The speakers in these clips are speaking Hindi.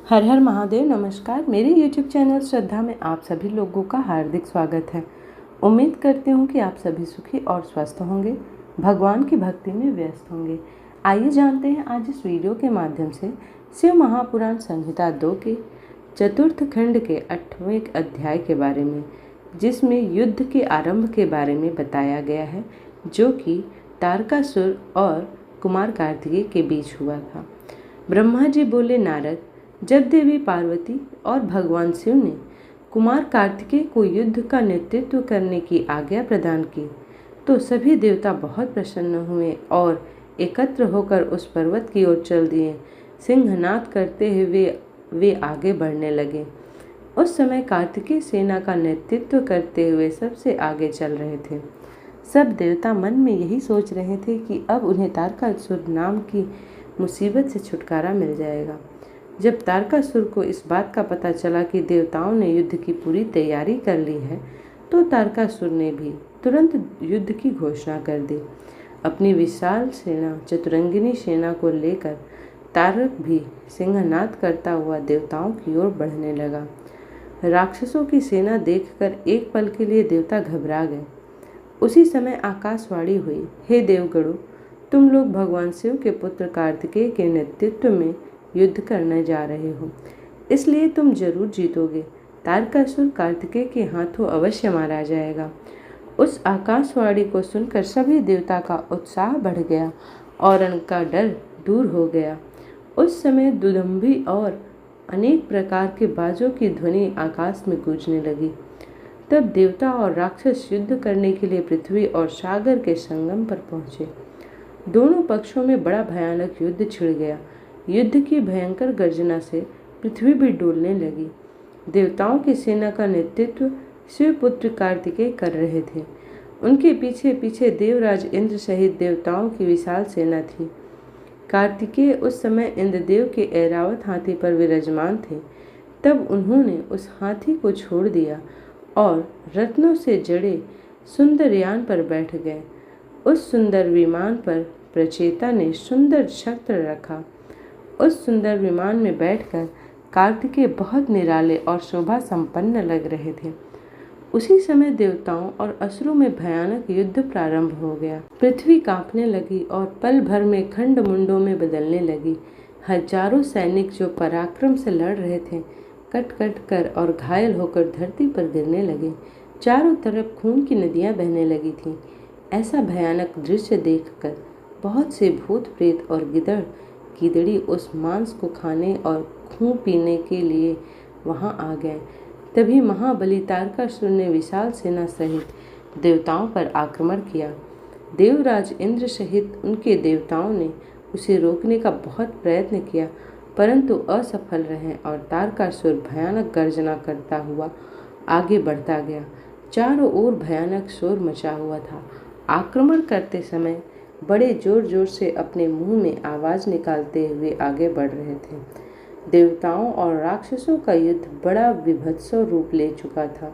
हर हर महादेव। नमस्कार। मेरे YouTube चैनल श्रद्धा में आप सभी लोगों का हार्दिक स्वागत है। उम्मीद करती हूँ कि आप सभी सुखी और स्वस्थ होंगे, भगवान की भक्ति में व्यस्त होंगे। आइए जानते हैं आज इस वीडियो के माध्यम से शिव महापुराण संहिता 2 के चतुर्थ खंड के 8वें अध्याय के बारे में, जिसमें युद्ध के आरंभ के बारे में बताया गया है, जो कि तारकासुर और कुमार कार्तिकेय के बीच हुआ था। ब्रह्मा जी बोले, नारद, जब देवी पार्वती और भगवान शिव ने कुमार कार्तिकेय को युद्ध का नेतृत्व करने की आज्ञा प्रदान की तो सभी देवता बहुत प्रसन्न हुए और एकत्र होकर उस पर्वत की ओर चल दिए। सिंहनाद करते हुए वे आगे बढ़ने लगे। उस समय कार्तिकेय सेना का नेतृत्व करते हुए सबसे आगे चल रहे थे। सब देवता मन में यही सोच रहे थे कि अब उन्हें तारकासुर नाम की मुसीबत से छुटकारा मिल जाएगा। जब तारकासुर को इस बात का पता चला कि देवताओं ने युद्ध की पूरी तैयारी कर ली है, तो तारकासुर ने भी तुरंत युद्ध की घोषणा कर दी। अपनी विशाल सेना, चतुरंगिनी सेना को लेकर तारक भी सिंहनाद करता हुआ देवताओं की ओर बढ़ने लगा। राक्षसों की सेना देखकर एक पल के लिए देवता घबरा गए। उसी समय आकाशवाणी हुई, हे देवगणों, तुम लोग भगवान शिव के पुत्र कार्तिकेय के नेतृत्व में युद्ध करने जा रहे हो, इसलिए तुम जरूर जीतोगे। तारकासुर कार्तिकेय के हाथों अवश्य मारा जाएगा। उस आकाशवाणी को सुनकर सभी देवता का उत्साह बढ़ गया और उनका डर दूर हो गया। उस समय दुदुम्भी और अनेक प्रकार के बाजों की ध्वनि आकाश में गूंजने लगी। तब देवता और राक्षस युद्ध करने के लिए पृथ्वी और सागर के संगम पर पहुंचे। दोनों पक्षों में बड़ा भयानक युद्ध छिड़ गया। युद्ध की भयंकर गर्जना से पृथ्वी भी डोलने लगी। देवताओं की सेना का नेतृत्व शिवपुत्र कार्तिकेय कर रहे थे। उनके पीछे पीछे देवराज इंद्र सहित देवताओं की विशाल सेना थी। कार्तिकेय उस समय इंद्रदेव के ऐरावत हाथी पर विराजमान थे। तब उन्होंने उस हाथी को छोड़ दिया और रत्नों से जड़े सुंदर यान पर बैठ गए। उस सुंदर विमान पर प्रचेता ने सुंदर छत्र रखा। उस सुंदर विमान में बैठकर कार्तिकेय बहुत निराले और शोभा संपन्न लग रहे थे। उसी समय देवताओं और असुरों में भयानक युद्ध प्रारंभ हो गया। पृथ्वी कांपने लगी और पल भर में खंड मुंडों में बदलने लगी। हजारों सैनिक जो पराक्रम से लड़ रहे थे, कट कट कर और घायल होकर धरती पर गिरने लगे। चारों तरफ खून की नदियां बहने लगी थीं। ऐसा भयानक दृश्य देखकर बहुत से भूत प्रेत और गिदड़ी उस मांस को खाने और खून पीने के लिए वहां आ गए। तभी महाबली तारकासुर ने विशाल सेना सहित देवताओं पर आक्रमण किया। देवराज इंद्र सहित उनके देवताओं ने उसे रोकने का बहुत प्रयत्न किया, परंतु असफल रहे और तारकासुर भयानक गर्जना करता हुआ आगे बढ़ता गया। चारों ओर भयानक शोर मचा हुआ था। आक्रमण करते समय बड़े जोर जोर से अपने मुंह में आवाज निकालते हुए आगे बढ़ रहे थे। देवताओं और राक्षसों का युद्ध बड़ा विभत्स रूप ले चुका था।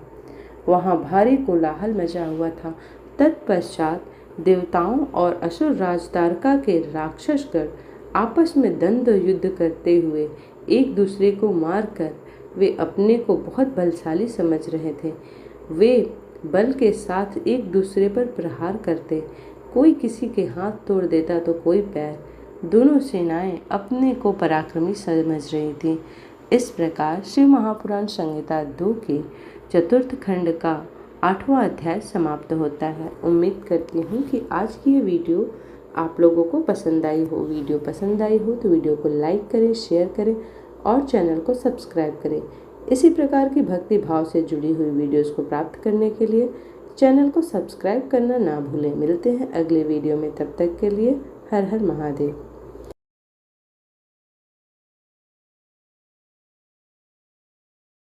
वहां भारी कोलाहल मचा हुआ था। तत्पश्चात देवताओं और असुर राज तारका के राक्षसगण आपस में द्वंद्व युद्ध करते हुए एक दूसरे को मारकर वे अपने को बहुत बलशाली समझ रहे थे। वे बल के साथ एक दूसरे पर प्रहार करते, कोई किसी के हाथ तोड़ देता तो कोई पैर। दोनों सेनाएं अपने को पराक्रमी समझ रही थी। इस प्रकार शिव महापुराण संहिता 2 के चतुर्थ खंड का 8वां अध्याय समाप्त होता है। उम्मीद करती हूँ कि आज की ये वीडियो आप लोगों को पसंद आई हो। वीडियो पसंद आई हो तो वीडियो को लाइक करें, शेयर करें और चैनल को सब्सक्राइब करें। इसी प्रकार की भक्ति भाव से जुड़ी हुई वीडियोस को प्राप्त करने के लिए चैनल को सब्सक्राइब करना ना भूलें। मिलते हैं अगले वीडियो में, तब तक के लिए हर हर महादेव।